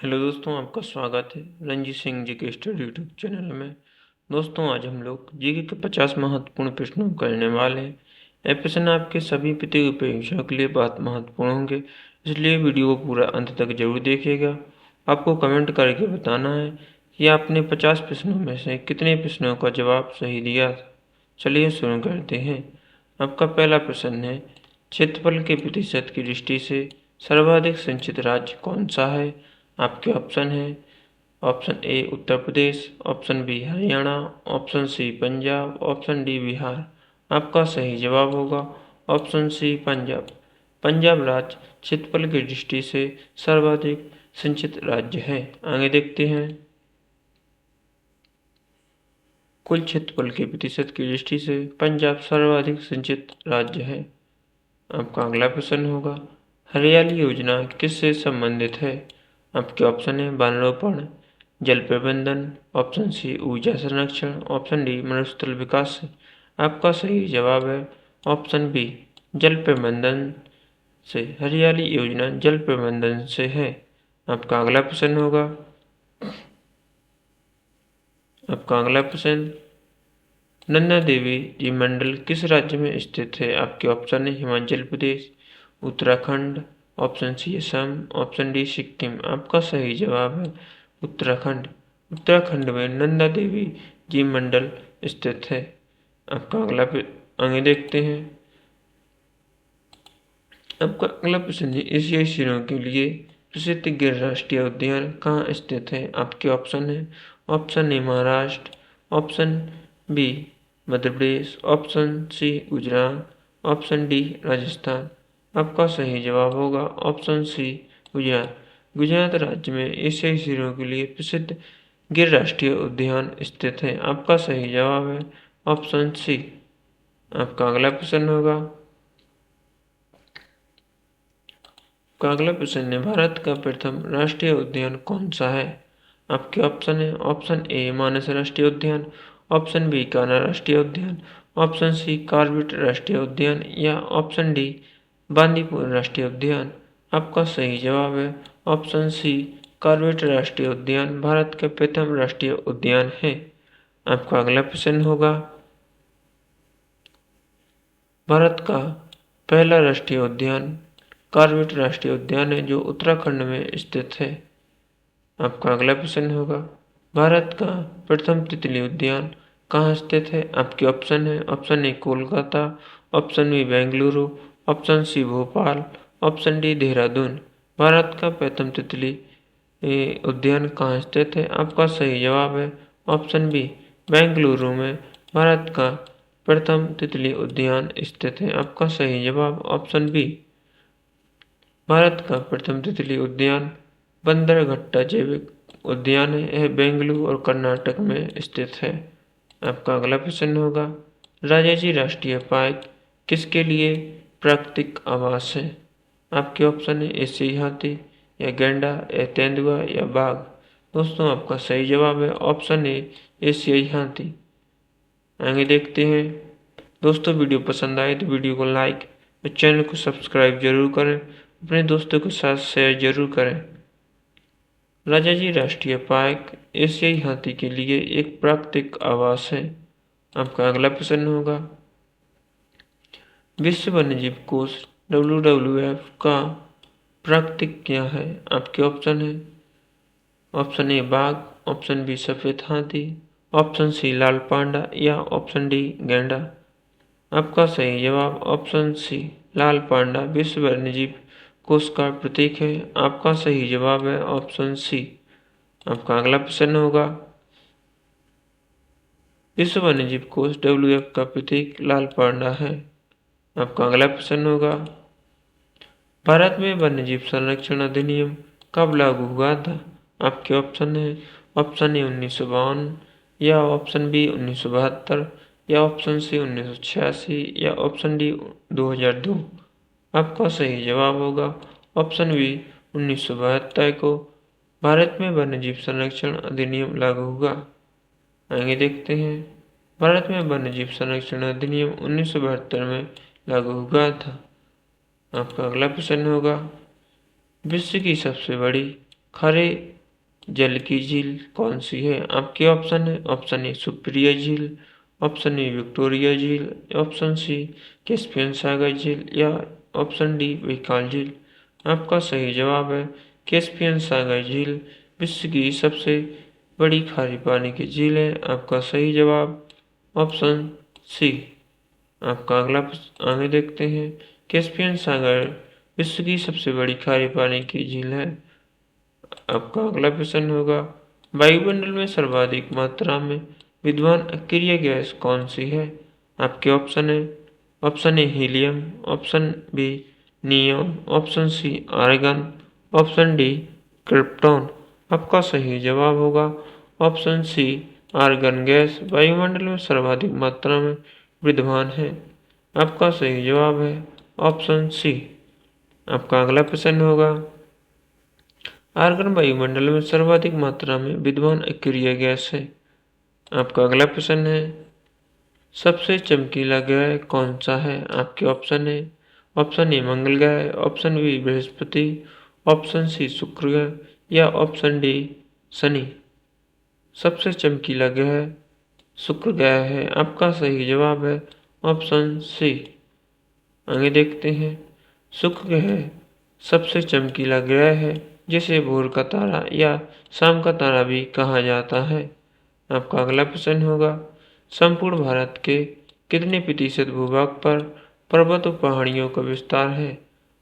Hello दोस्तों, आपका स्वागत है रंजीत सिंह जी के स्टडी यूट्यूब चैनल में। दोस्तों, आज हम लोग जीके के 50 महत्वपूर्ण प्रश्नों को करने वाले हैं। ये प्रश्न आपके सभी प्रतियोगी परीक्षाओं के लिए बहुत महत्वपूर्ण होंगे, इसलिए वीडियो को पूरा अंत तक जरूर देखिएगा। आपको कमेंट करके बताना है कि आपने 50 प्रश्नों में से कितने प्रश्नों का जवाब सही दिया था। चलिए शुरू करते हैं। आपका पहला प्रश्न है, क्षेत्रफल के प्रतिशत की दृष्टि से सर्वाधिक सिंचित राज्य कौन सा है? आपके ऑप्शन है option A Uttar Pradesh, option B Haryana, option C Punjab, option D Bihar. आपका सही जवाब होगा ऑप्शन सी पंजाब। पंजाब राज्य क्षेत्रफल की दृष्टि से सर्वाधिक सिंचित राज्य है। आगे देखते हैं। कुल क्षेत्रफल के प्रतिशत की दृष्टि से पंजाब सर्वाधिक सिंचित राज्य है। आपका अगला प्रश्न होगा, हरियाली योजना किससे संबंधित है? आपके ऑप्शन है वनरोपण, जल प्रबंधन, ऑप्शन सी ऊर्जा संरक्षण, ऑप्शन डी मरुस्थल विकास से। आपका सही जवाब है ऑप्शन बी जल प्रबंधन से। हरियाली योजना जल प्रबंधन से है। आपका अगला प्रश्न, नंदा देवी जी मंडल किस राज्य में स्थित है? आपके ऑप्शन है Himachal Pradesh, Uttarakhand, option C Assam, option D Sikkim. आपका सही जवाब है उत्तराखंड। उत्तराखंड में नंदा देवी जी मंडल स्थित है। आपका आगे देखते हैं। आपका अगला प्रश्न है, एशियाई शेरों के लिए प्रसिद्ध गिर राष्ट्रीय उद्यान कहाँ स्थित है? आपके ऑप्शन है option A Maharashtra, option B Madhya Pradesh, option C Gujarat, option D Rajasthan. आपका सही जवाब होगा ऑप्शन सी गुजरात। गुजरात राज्य में एशियाई शेरों के लिए प्रसिद्ध गिर राष्ट्रीय उद्यान स्थित है। आपका सही जवाब है ऑप्शन सी। आपका अगला प्रश्न है, भारत का प्रथम राष्ट्रीय उद्यान कौन सा है? आपके ऑप्शन है ऑप्शन ए मानस राष्ट्रीय उद्यान, ऑप्शन बी कान्हा राष्ट्रीय उद्यान, ऑप्शन सी कॉर्बेट राष्ट्रीय उद्यान या ऑप्शन डी बांदीपुर राष्ट्रीय उद्यान। आपका सही जवाब है ऑप्शन सी कॉर्बेट राष्ट्रीय उद्यान भारत का प्रथम राष्ट्रीय उद्यान है। आपका अगला प्रश्न होगा, भारत का पहला राष्ट्रीय उद्यान कॉर्बेट राष्ट्रीय उद्यान है जो उत्तराखंड में स्थित है। आपका अगला प्रश्न होगा, भारत का प्रथम तितली उद्यान कहाँ स्थित है? आपके ऑप्शन है option A Kolkata, option B Bengaluru, option C Bhopal, option D Dehradun. Bharat का प्रथम तितली उद्यान कहाँ स्थित है? आपका सही जवाब है ऑप्शन बी बेंगलुरु में भारत का प्रथम तितली उद्यान स्थित है। आपका सही जवाब ऑप्शन बी। भारत का प्रथम तितली उद्यान बंदरघट्टा जैविक उद्यान है। यह बेंगलुरु और कर्नाटक में स्थित है। आपका अगला प्रश्न होगा, राजाजी राष्ट्रीय पार्क किसके लिए प्राकृतिक आवास है? आपके ऑप्शन है एशियाई हाथी या गैंडा या तेंदुआ या बाघ। दोस्तों, आपका सही जवाब है ऑप्शन ए एशियाई हाथी। आगे देखते हैं। दोस्तों, वीडियो पसंद आए तो वीडियो को लाइक और चैनल को सब्सक्राइब जरूर करें। अपने दोस्तों के साथ शेयर जरूर करें। राजाजी राष्ट्रीय पार्क एशियाई हाथी के लिए एक प्राकृतिक आवास है। आपका अगला प्रश्न होगा, विश्व वन्यजीव कोष WWF का प्राकृतिक क्या है? आपके ऑप्शन है ऑप्शन ए बाघ, ऑप्शन बी सफेद हाथी, ऑप्शन सी लाल पांडा या ऑप्शन डी गैंडा। आपका सही जवाब ऑप्शन सी लाल पांडा विश्व वन्यजीव कोष का प्रतीक है। आपका सही जवाब है ऑप्शन सी। आपका अगला प्रश्न होगा, विश्व वन्यजीव कोष WWF का प्रतीक लाल पांडा है। आपका अगला प्रश्न होगा, भारत में वन्यजीव संरक्षण अधिनियम कब लागू हुआ था? आपके ऑप्शन है ऑप्शन ए 1952 या ऑप्शन बी 1972 या ऑप्शन सी 1986 या ऑप्शन डी 2002। आपका सही जवाब होगा ऑप्शन बी 1972 को भारत में वन्यजीव संरक्षण अधिनियम लागू हुआ। आगे देखते हैं। भारत में वन्यजीव संरक्षण अधिनियम 1972 में लागू हुआ था। आपका अगला प्रश्न होगा, विश्व की सबसे बड़ी खारे जल की झील कौन सी है? आपके ऑप्शन है ऑप्शन ए सुप्रिया झील, ऑप्शन ए विक्टोरिया झील, ऑप्शन सी कैस्पियन सागर झील या ऑप्शन डी बैकाल झील। आपका सही जवाब है कैस्पियन सागर झील विश्व की सबसे बड़ी खारे पानी की झील है। आपका सही जवाब ऑप्शन सी। आपका अगला आगे देखते हैं। कैस्पियन सागर विश्व की सबसे बड़ी खारे पानी की झील है। आपका अगला प्रश्न होगा वायुमंडल में सर्वाधिक मात्रा में विद्वान अक्रिय गैस कौन सी है? आपके ऑप्शन है option A helium, option B neon, option C argon, option D krypton. आपका सही जवाब होगा ऑप्शन सी आर्गन गैस वायुमंडल में सर्वाधिक मात्रा में विद्वान है। आपका सही जवाब है ऑप्शन सी। आपका अगला प्रश्न होगा आर्गन वायुमंडल में सर्वाधिक मात्रा में विद्वान अक्रिय गैस है। आपका अगला प्रश्न है सबसे चमकीला ग्रह कौन सा है? आपके ऑप्शन है ऑप्शन ए मंगल ग्रह, ऑप्शन बी बृहस्पति, ऑप्शन सी शुक्र ग्रह या ऑप्शन डी शनि। सबसे चमकीला ग्रह शुक्र ग्रह है। आपका सही जवाब है ऑप्शन सी। आगे देखते हैं। शुक्र ग्रह सबसे चमकीला ग्रह है जिसे भोर का तारा या शाम का तारा भी कहा जाता है। आपका अगला प्रश्न होगा संपूर्ण भारत के कितने प्रतिशत भूभाग पर पर्वत और पहाड़ियों का विस्तार है?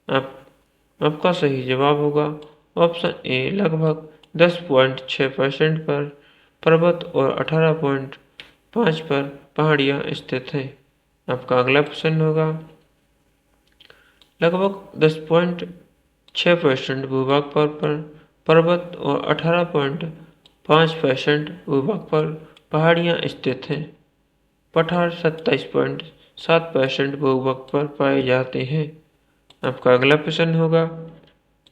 आपका सही जवाब होगा ऑप्शन ए लगभग 10.6% पर पर्वत और 18.5 पर पहाड़ियां स्थित हैं। आपका अगला प्रश्न होगा लगभग 10.6% भूभाग पर पर्वत और 18.5% भूभाग पर पहाड़ियां स्थित हैं। पठार 27.7% भूभाग पर पाए जाते हैं। आपका अगला प्रश्न होगा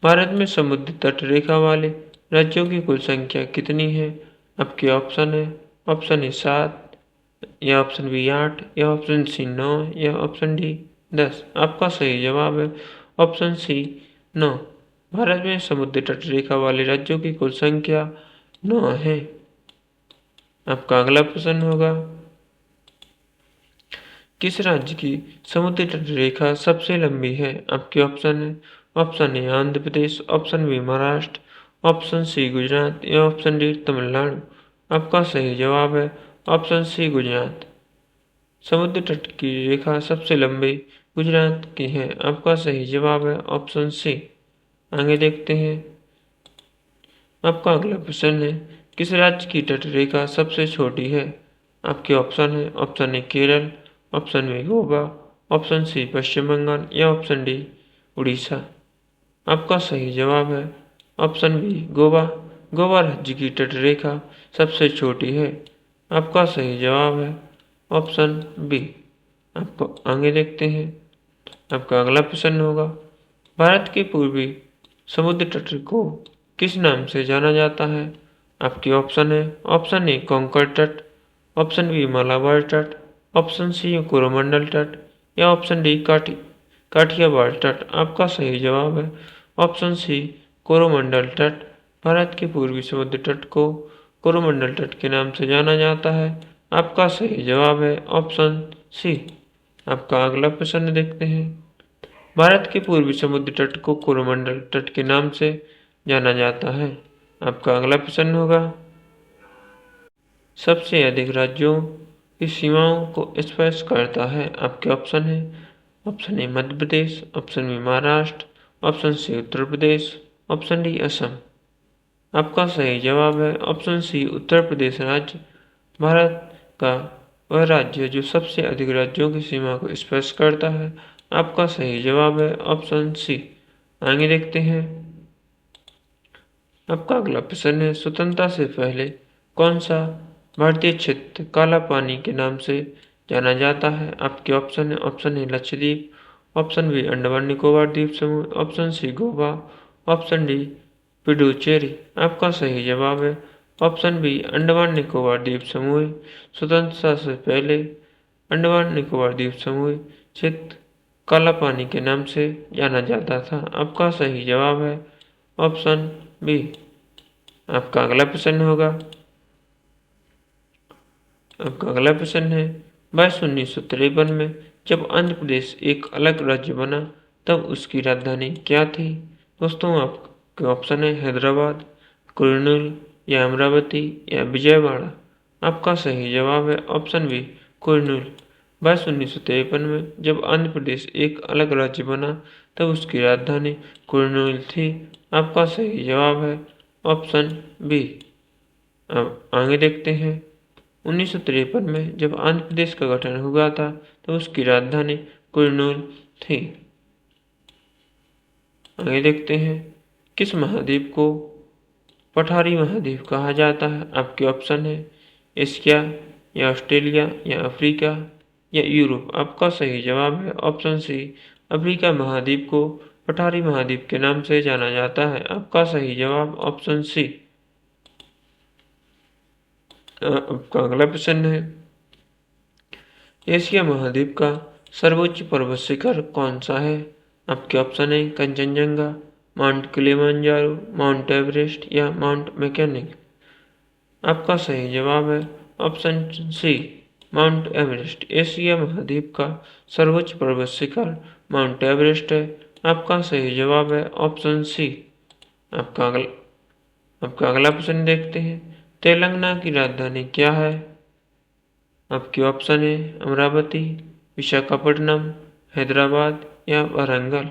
भारत में समुद्र तट रेखा वाले राज्यों की कुल संख्या कितनी है? आपके ऑप्शन है ऑप्शन ए 7 या ऑप्शन बी 8 या ऑप्शन सी 9 या ऑप्शन डी 10। आपका सही जवाब है ऑप्शन सी 9। भारत में समुद्र तट रेखा वाले राज्यों की कुल संख्या 9 है। आपका अगला प्रश्न होगा किस राज्य की समुद्र तट रेखा सबसे लंबी है? आपके ऑप्शन है option A Andhra Pradesh, option B Maharashtra, option C Gujarat या ऑप्शन डी तमिलनाडु। आपका सही जवाब है ऑप्शन सी गुजरात। समुद्र तट की रेखा सबसे लंबी गुजरात की है। आपका सही जवाब है ऑप्शन सी। आगे देखते हैं। आपका अगला प्रश्न है किस राज्य की तट रेखा सबसे छोटी है? आपके ऑप्शन है option A Kerala, option B Goa, option C Paschim Bangal या ऑप्शन डी उड़ीसा। आपका सही जवाब है ऑप्शन बी गोवा। गोवा राज्य की तट रेखा सबसे छोटी है। आपका सही जवाब है ऑप्शन बी। आपको आगे देखते हैं। आपका अगला प्रश्न होगा भारत के पूर्वी समुद्र तट को किस नाम से जाना जाता है? आपके ऑप्शन है ऑप्शन ए कोंकण तट, ऑप्शन बी मालाबार तट, ऑप्शन सी कोरोमंडल तट या ऑप्शन डी काठियावाड़ तट। आपका सही जवाब है ऑप्शन सी कोरोमंडल तट। भारत के पूर्वी समुद्र तट को कोरोमंडल तट के नाम से जाना जाता है। आपका सही जवाब है ऑप्शन सी। आपका अगला प्रश्न देखते हैं। भारत के पूर्वी समुद्र तट को कोरोमंडल तट के नाम से जाना जाता है। आपका अगला प्रश्न होगा सबसे अधिक राज्यों की सीमाओं को स्पर्श करता है। आपके ऑप्शन है option A Madhya Pradesh, option B Maharashtra, option C Uttar Pradesh, option D Assam. आपका सही जवाब है ऑप्शन सी उत्तर प्रदेश राज्य भारत का वह राज्य जो सबसे अधिक राज्यों की सीमा को स्पर्श करता है। आपका सही जवाब है ऑप्शन सी। आगे देखते हैं। आपका अगला प्रश्न है स्वतंत्रता से पहले कौन सा भारतीय क्षेत्र काला पानी के नाम से जाना जाता है? आपके ऑप्शन है option A Lakshadweep, option B Andaman Nicobar द्वीप समूह, option C Goa, option D Puducherry. आपका सही जवाब है ऑप्शन बी अंडमान निकोबार द्वीप समूह। स्वतंत्रता से पहले अंडमान निकोबार द्वीप समूह क्षेत्र काला पानी के नाम से जाना जाता था। आपका सही जवाब है ऑप्शन बी। आपका अगला प्रश्न होगा, आपका अगला प्रश्न है, वर्ष 1953 में जब आंध्र प्रदेश एक अलग राज्य बना तब उसकी राजधानी क्या थी? दोस्तों आपके ऑप्शन है हैदराबाद, कुर्नूल या अमरावती या विजयवाड़ा। आपका सही जवाब है ऑप्शन बी कुर्नूल। वर्ष 1953 में जब आंध्र प्रदेश एक अलग राज्य बना तब उसकी राजधानी कुर्नूल थी। आपका सही जवाब है ऑप्शन बी। अब आगे देखते हैं, 1953 में जब आंध्र प्रदेश का गठन हुआ था तो उसकी राजधानी कुर्नूल थी। आगे देखते हैं, किस महाद्वीप को पठारी महाद्वीप कहा जाता है? आपके ऑप्शन है एशिया या ऑस्ट्रेलिया या अफ्रीका या यूरोप। आपका सही जवाब है ऑप्शन सी अफ्रीका महाद्वीप को पठारी महाद्वीप के नाम से जाना जाता है। आपका सही जवाब ऑप्शन सी। आपका अगला प्रश्न है, एशिया महाद्वीप का सर्वोच्च पर्वत शिखर कौन सा है? आपके ऑप्शन है Kanchenjunga, Mount Kilimanjaro, Mount Everest या माउंट मैककिनी। आपका सही जवाब है option C Mount Everest. Asia महाद्वीप का सर्वोच्च पर्वत शिखर माउंट एवरेस्ट है। आपका सही जवाब है ऑप्शन सी। आपका अगला प्रश्न देखते हैं, तेलंगाना की राजधानी क्या है? आपके ऑप्शन है अमरावती, विशाखापट्टनम, हैदराबाद या वारंगल।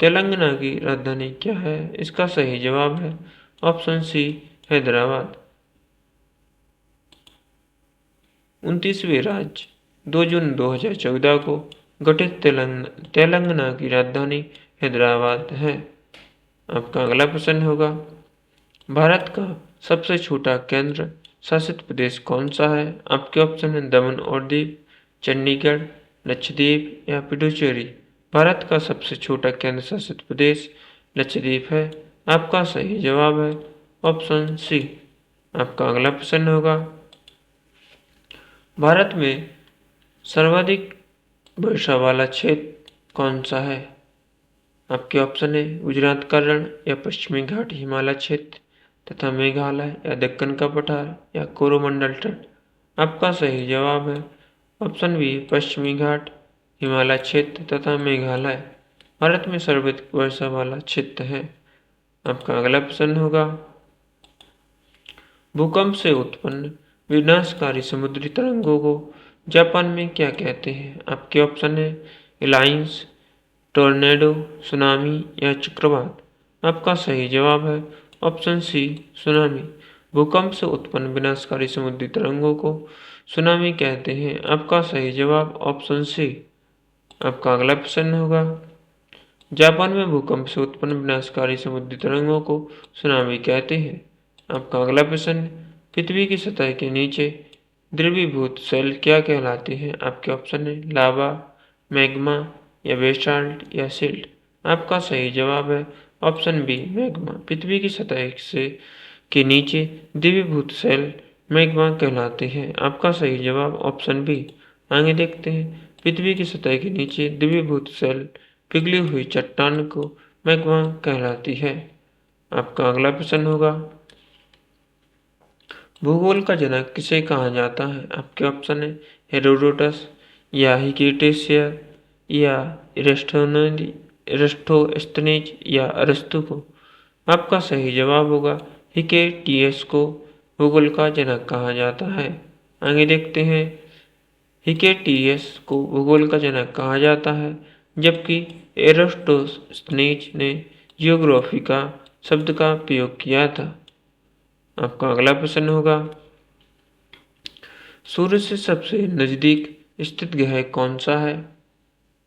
तेलंगाना की राजधानी क्या है? इसका सही जवाब है ऑप्शन सी हैदराबाद। 29वें राज्य 2 जून 2014 को गठित तेलंगाना की राजधानी हैदराबाद है। आपका अगला प्रश्न होगा, भारत का सबसे छोटा केंद्र शासित प्रदेश कौन सा है? आपके ऑप्शन है दमन और दीव, चंडीगढ़, लक्षद्वीप या पुडुचेरी। भारत का सबसे छोटा केंद्र शासित प्रदेश लक्षद्वीप है। आपका सही जवाब है ऑप्शन सी। आपका अगला प्रश्न होगा, भारत में सर्वाधिक वर्षा वाला क्षेत्र कौन सा है? आपके ऑप्शन है गुजरात का रण या पश्चिमी घाट हिमालय क्षेत्र तथा मेघालय या दक्कन का पठार या कोरोमंडल तट। आपका सही जवाब है ऑप्शन बी पश्चिमी घाट हिमालय क्षेत्र तथा मेघालय भारत में सर्वाधिक वर्षा वाला क्षेत्र है। आपका अगला प्रश्न होगा, भूकंप से उत्पन्न विनाशकारी समुद्री तरंगों को जापान में क्या कहते हैं? आपके ऑप्शन है एलाइंस, टोर्नेडो, सुनामी या चक्रवात। आपका सही जवाब है ऑप्शन सी सुनामी। भूकंप से उत्पन्न विनाशकारी समुद्री तरंगों को सुनामी कहते हैं। आपका सही जवाब ऑप्शन सी। आपका अगला प्रश्न होगा, जापान में भूकंप से उत्पन्न विनाशकारी समुद्री तरंगों को सुनामी कहते हैं। आपका अगला प्रश्न, पृथ्वी की सतह के नीचे द्रवीभूत सेल क्या कहलाते हैं? आपके ऑप्शन है लावा, मैग्मा या बेसाल्ट या सिल्ट। आपका सही जवाब है ऑप्शन बी मैग्मा। पृथ्वी की सतह से के नीचे द्रवीभूत सेल मैग्मा कहलाते हैं। आपका सही जवाब ऑप्शन बी। आगे देखते हैं, पृथ्वी की सतह के नीचे द्रवीभूत सेल पिघली हुई चट्टान को मैग्मा कहलाती है। आपका अगला प्रश्न होगा, भूगोल का जनक किसे कहा जाता है? आपके ऑप्शन है हेरोडोटस या हिकेटियस या एरिस्टोस्थनीज या अरस्तु को। आपका सही जवाब होगा हिकेटियस को भूगोल का जनक कहा जाता है। आगे देखते हैं, हिकेटियस को भूगोल का जनक कहा जाता है जबकि एरिस्टोस्थनीज ने जियोग्राफी का शब्द का प्रयोग किया था। आपका अगला प्रश्न होगा, सूर्य से सबसे नजदीक स्थित ग्रह कौन सा है?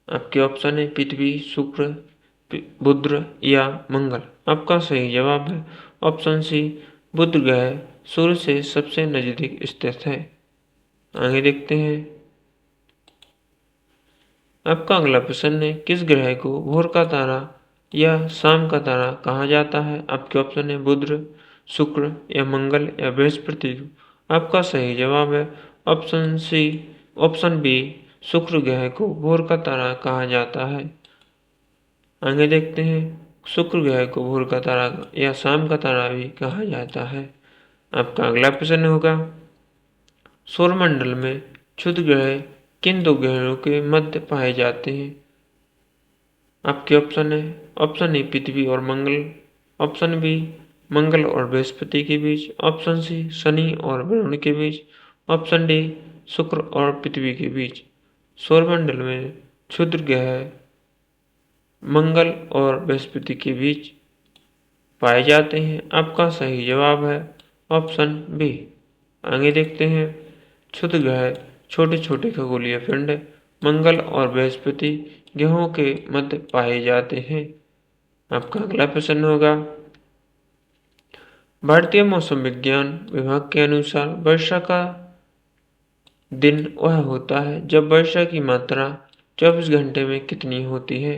आपके ऑप्शन है पृथ्वी, शुक्र, बुध या मंगल। आपका सही जवाब है ऑप्शन सी बुध ग्रह सूर्य से सबसे नजदीक स्थित है। आगे देखते हैं, आपका अगला प्रश्न है, किस ग्रह को भोर का तारा या शाम का तारा कहा जाता है? आपके ऑप्शन है बुध, शुक्र या मंगल या बृहस्पति। आपका सही जवाब है ऑप्शन सी ऑप्शन बी शुक्र ग्रह को भोर का तारा कहा जाता है। आगे देखते हैं, शुक्र ग्रह को भोर का तारा या शाम का तारा भी कहा जाता है। आपका अगला प्रश्न होगा, सौरमंडल में क्षुद्र ग्रह किन दो ग्रहों के मध्य पाए जाते हैं? आपके ऑप्शन है, ऑप्शन ए पृथ्वी और मंगल, ऑप्शन बी मंगल और बृहस्पति के बीच, ऑप्शन सी शनि और वरुण के बीच, ऑप्शन डी शुक्र और पृथ्वी के बीच। सौरमंडल में क्षुद्र ग्रह मंगल और बृहस्पति के बीच पाए जाते हैं। आपका सही जवाब है ऑप्शन बी। आगे देखते हैं, क्षुद्र ग्रह छोटे छोटे खगोलीय पिंड मंगल और बृहस्पति ग्रहों के मध्य पाए जाते हैं। आपका अगला प्रश्न होगा, भारतीय मौसम विज्ञान विभाग के अनुसार वर्षा का दिन वह होता है जब वर्षा की मात्रा 24 घंटे में कितनी होती है?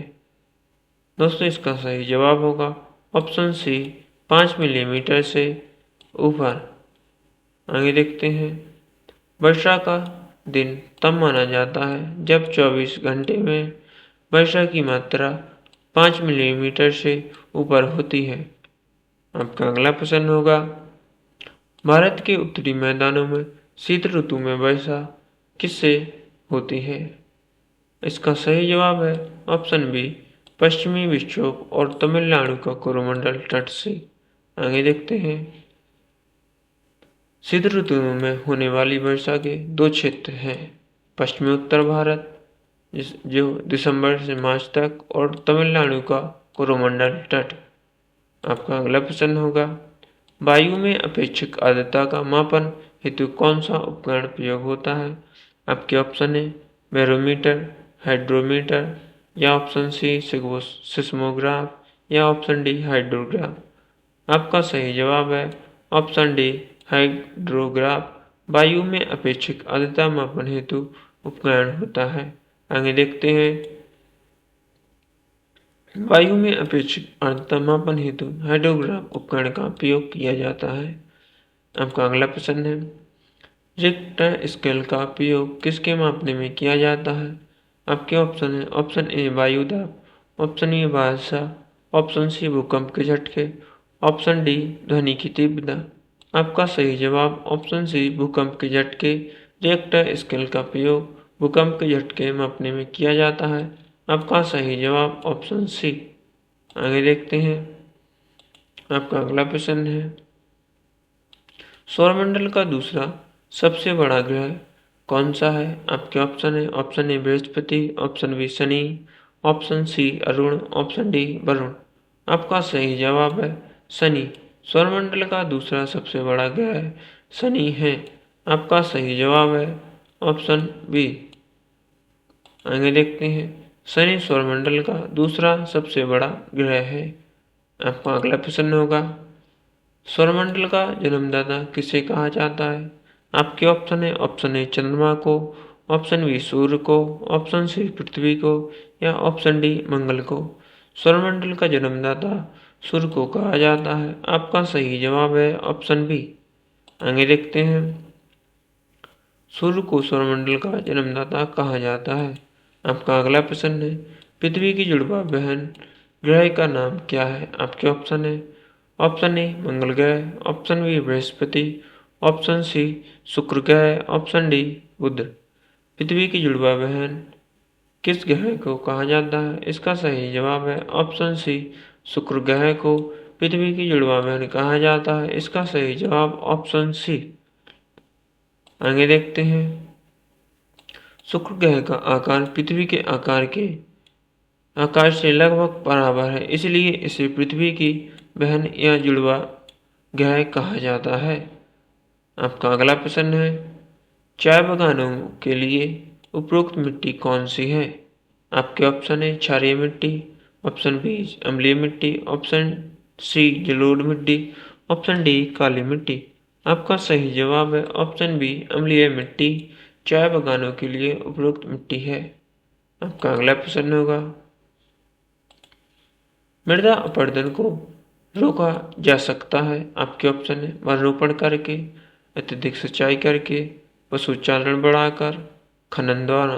दोस्तों, इसका सही जवाब होगा ऑप्शन सी 5 मिलीमीटर से ऊपर। आगे देखते हैं, वर्षा का दिन तब माना जाता है जब 24 घंटे में वर्षा की मात्रा 5 मिलीमीटर से ऊपर होती है। आपका अगला प्रश्न होगा, भारत के उत्तरी मैदानों में शीत ऋतु में वर्षा किससे होती है? इसका सही जवाब है ऑप्शन बी पश्चिमी विक्षोभ और तमिलनाडु का कोरोमंडल तट से। आगे देखते हैं, शीत ऋतु में होने वाली वर्षा के दो क्षेत्र हैं, पश्चिमी उत्तर भारत जो दिसंबर से मार्च तक और तमिलनाडु का कोरोमंडल तट। आपका अगला प्रश्न होगा, वायु में अपेक्षित आर्द्रता का मापन हेतु कौन सा उपकरण प्रयोग होता है? आपके ऑप्शन है बैरोमीटर, हाइड्रोमीटर या ऑप्शन सी सिस्मोग्राफ या ऑप्शन डी हाइड्रोग्राफ। आपका सही जवाब है ऑप्शन डी हाइड्रोग्राफ वायु में अपेक्षित आर्द्रता मापन हेतु उपकरण होता है। आगे देखते हैं, वायु में अपेक्षित आर्द्रता मापन हेतु हाइड्रोग्राफ उपकरण का उपयोग किया जाता है। आपका अगला प्रश्न है, रिक्टर स्केल का उपयोग किसके मापने में किया जाता है? आपके ऑप्शन है, ऑप्शन ए वायु दाब, ऑप्शन बी वर्षा, ऑप्शन सी भूकंप के झटके, ऑप्शन डी ध्वनि की तीव्रता। आपका सही जवाब ऑप्शन सी भूकंप के झटके। रिक्टर स्केल का प्रयोग भूकंप के झटके मापने में किया जाता है। आपका सही जवाब ऑप्शन सी। आगे देखते हैं, आपका अगला प्रश्न है, सौरमंडल का दूसरा सबसे बड़ा ग्रह कौन सा है? आपके ऑप्शन है, ऑप्शन ए बृहस्पति, ऑप्शन बी शनि, ऑप्शन सी अरुण, ऑप्शन डी वरुण। आपका सही जवाब है शनि। सौरमंडल का दूसरा सबसे बड़ा ग्रह शनि है। आपका सही जवाब है ऑप्शन बी। आगे देखते हैं, शनि सौरमंडल का दूसरा सबसे बड़ा ग्रह है। आपका अगला प्रश्न होगा, सौरमंडल का जन्मदाता किसे कहा जाता है? आपके ऑप्शन है, ऑप्शन ए चंद्रमा को, ऑप्शन बी सूर्य को, ऑप्शन सी पृथ्वी को या ऑप्शन डी मंगल को। सौरमंडल का जन्मदाता सूर्य को कहा जाता है। आपका सही जवाब है ऑप्शन बी। आगे देखते हैं, सूर्य को सौरमंडल का जन्मदाता कहा जाता है। आपका अगला प्रश्न है, पृथ्वी की जुड़वा बहन ग्रह का नाम क्या है? आपके ऑप्शन है, ऑप्शन ए मंगल ग्रह, ऑप्शन बी बृहस्पति, ऑप्शन सी शुक्र ग्रह, ऑप्शन डी बुध। पृथ्वी की जुड़वा बहन किस ग्रह को कहा जाता है? इसका सही जवाब है ऑप्शन सी शुक्र ग्रह को पृथ्वी की जुड़वा बहन कहा जाता है। इसका सही जवाब ऑप्शन सी। आगे देखते हैं, शुक्र ग्रह का आकार पृथ्वी के आकार से लगभग बराबर है, इसलिए इसे पृथ्वी की बहन या जुड़वा ग्रह कहा जाता है। आपका अगला प्रश्न है, चाय बागानों के लिए उपरोक्त मिट्टी कौन सी है? आपके ऑप्शन है क्षारीय मिट्टी, ऑप्शन बी अम्लीय मिट्टी, ऑप्शन सी जलोढ़ मिट्टी, ऑप्शन डी काली मिट्टी। आपका सही जवाब है ऑप्शन बी अम्लीय मिट्टी चाय बागानों के लिए उपयुक्त मिट्टी है। आपका अगला प्रश्न होगा, मृदा अपरदन को रोका जा सकता है। आपके ऑप्शन है वनरोपण करके, अत्यधिक सिंचाई करके, पशु चारण बढ़ाकर, खनन द्वारा।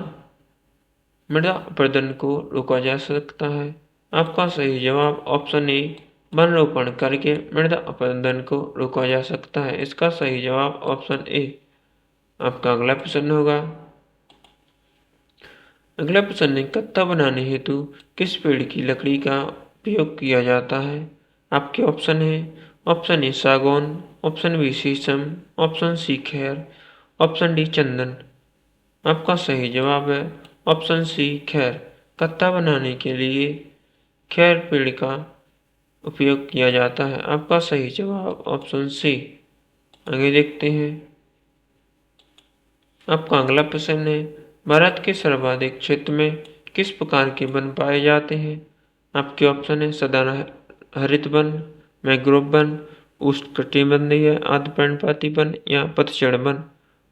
मृदा अपरदन को रोका जा सकता है आपका सही जवाब ऑप्शन ए, वन रोपण करके मृदा अपरदन को रोका जा सकता है। इसका सही जवाब ऑप्शन ए। आपका अगला प्रश्न होगा, अगला प्रश्न है, कत्ता बनाने हेतु किस पेड़ की लकड़ी का उपयोग किया जाता है? आपके ऑप्शन है, ऑप्शन ए सागौन, ऑप्शन बी शीशम, ऑप्शन सी खैर, ऑप्शन डी चंदन। आपका सही जवाब है ऑप्शन सी खैर। कत्ता बनाने के लिए खैर पेड़ का उपयोग किया जाता है। आपका सही जवाब ऑप्शन सी। आगे देखते हैं, आपका अगला प्रश्न है, भारत के सर्वाधिक क्षेत्र में किस प्रकार के वन पाए जाते हैं? आपके ऑप्शन है, सदाना हरित वन, मैंग्रोव वन, उष्णकटिबंधीय आर्द्रपर्णपाती वन या पतझड़ वन।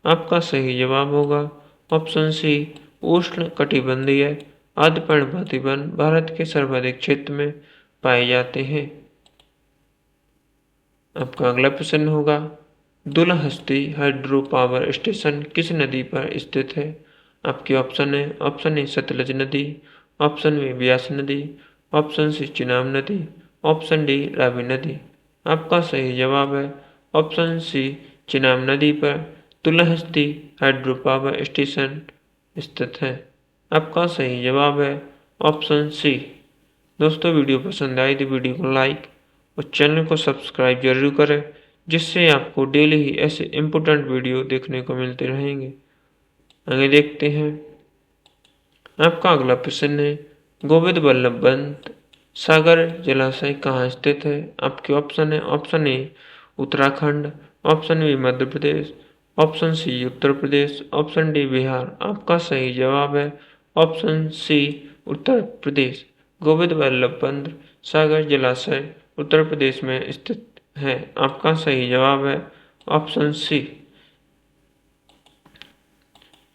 आपका सही जवाब होगा ऑप्शन सी, उष्णकटिबंधीय आर्द्रपर्णपाती वन भारत के सर्वाधिक क्षेत्र में पाए जाते हैं। आपका अगला प्रश्न होगा, दुलहस्ती हाइड्रो पावर स्टेशन किस नदी पर स्थित है? आपके ऑप्शन है, ऑप्शन ए सतलज नदी, ऑप्शन बी ब्यास नदी, ऑप्शन सी चिनाब नदी, ऑप्शन डी रावी नदी। आपका सही जवाब है ऑप्शन सी, चिनाब नदी पर दुलहस्ती हाइड्रो पावर स्टेशन स्थित है। आपका सही जवाब है ऑप्शन सी। दोस्तों, वीडियो पसंद आई तो वीडियो को लाइक और चैनल को सब्सक्राइब जरूर करें, जिससे आपको डेली ही ऐसे इम्पोर्टेंट वीडियो देखने को मिलते रहेंगे। आगे देखते हैं, आपका अगला प्रश्न है, गोविंद बल्लभ पंत सागर जलाशय कहाँ स्थित है? आपके ऑप्शन है, option A Uttarakhand, option B Madhya Pradesh, option C Uttar Pradesh, option D Bihar. आपका सही जवाब है ऑप्शन सी उत्तर प्रदेश। गोविंद बल्लभ पंत सागर जलाशय उत्तर प्रदेश में स्थित है। आपका सही जवाब है ऑप्शन सी।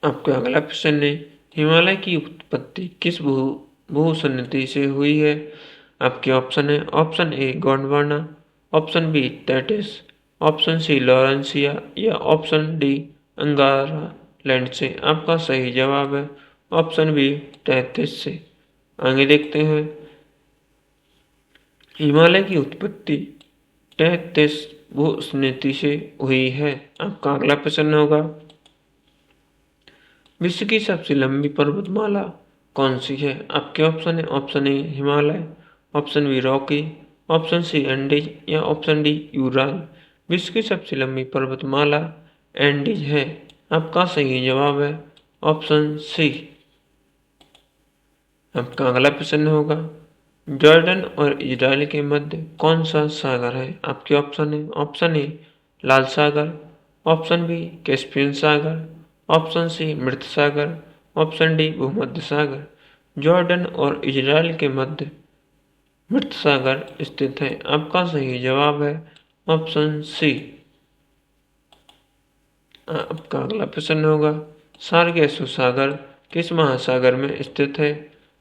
आपका अगला प्रश्न है, हिमालय की उत्पत्ति किस भूसन्निधि से हुई है? आपके ऑप्शन है, option A Gondwana, option B Tethys, option C Laurentia या ऑप्शन डी अंगारा लैंड से। आपका सही जवाब है ऑप्शन बी तैतिस से। आगे देखते हैं, हिमालय की उत्पत्ति तैतिस भूसन्निधि से हुई है। आपका अगला प्रश्न होगा, विश्व की सबसे लंबी पर्वतमाला कौन सी है? आपके ऑप्शन है, option A Himalaya, option B Rocky, option C Andes या ऑप्शन डी यूराल। विश्व की सबसे लंबी पर्वतमाला एंडीज है। आपका सही जवाब है ऑप्शन सी। आपका अगला प्रश्न होगा, जॉर्डन और इजराइल के मध्य कौन सा सागर है? आपके ऑप्शन है, ऑप्शन ए लाल सागर, ऑप्शन बी कैस्पियन सागर, ऑप्शन सी मृत सागर, ऑप्शन डी भूमध्य सागर। जॉर्डन और इजराइल के मध्य मृत सागर स्थित है। आपका सही जवाब है ऑप्शन सी। आपका अगला प्रश्न होगा, सार्गेसु सागर किस महासागर में स्थित है?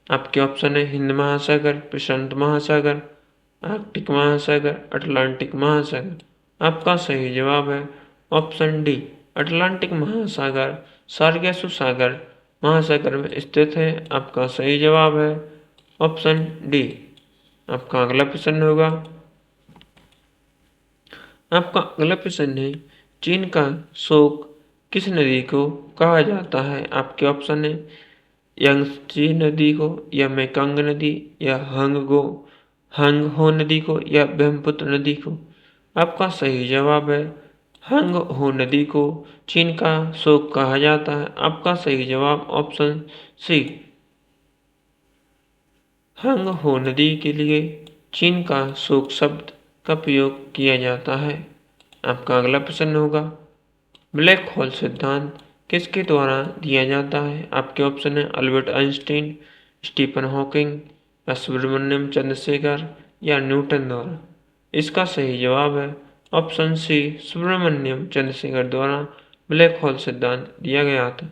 आपके ऑप्शन है, हिंद महासागर, प्रशांत महासागर, आर्कटिक महासागर, अटलांटिक महासागर। आपका सही जवाब है ऑप्शन डी, अटलांटिक महासागर सार्गेसु सागर महासागर में स्थित है। आपका सही जवाब है ऑप्शन डी। आपका अगला प्रश्न होगा, आपका अगला प्रश्न है, चीन का शोक किस नदी को कहा जाता है? आपके ऑप्शन है, यांगत्से नदी को या मेकंग नदी या हांगहो नदी को या ब्रह्मपुत्र नदी को। आपका सही जवाब है हांगहो नदी को चीन का शोक कहा जाता है। आपका सही जवाब ऑप्शन सी। हांगहो नदी के लिए चीन का शोक शब्द का प्रयोग किया जाता है। आपका अगला प्रश्न होगा, ब्लैक होल सिद्धांत किसके द्वारा दिया जाता है? आपके ऑप्शन है, अल्बर्ट आइंस्टीन, स्टीफन हॉकिंग या सुब्रमण्यम चंद्रशेखर या न्यूटन द्वारा। इसका सही जवाब है ऑप्शन सी, सुब्रमण्यम चंद्रशेखर द्वारा ब्लैक होल सिद्धांत दिया गया था।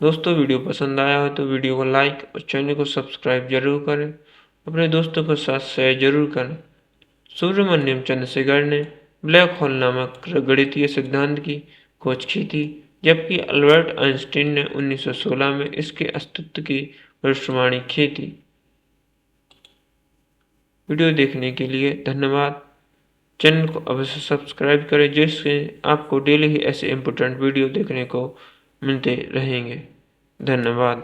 दोस्तों, वीडियो पसंद आया हो तो वीडियो को लाइक और चैनल को सब्सक्राइब जरूर करें, अपने दोस्तों के साथ शेयर जरूर करें। सुब्रमण्यम चंद्रशेखर ने ब्लैक होल नामक गणितीय सिद्धांत की खोज की थी, जबकि अल्बर्ट आइंस्टीन ने 1916 में इसके अस्तित्व की भविष्यवाणी की थी। वीडियो देखने के लिए धन्यवाद। चैनल को अवश्य सब्सक्राइब करें जिससे आपको डेली ही ऐसे इम्पोर्टेंट वीडियो देखने को मिलते रहेंगे। धन्यवाद।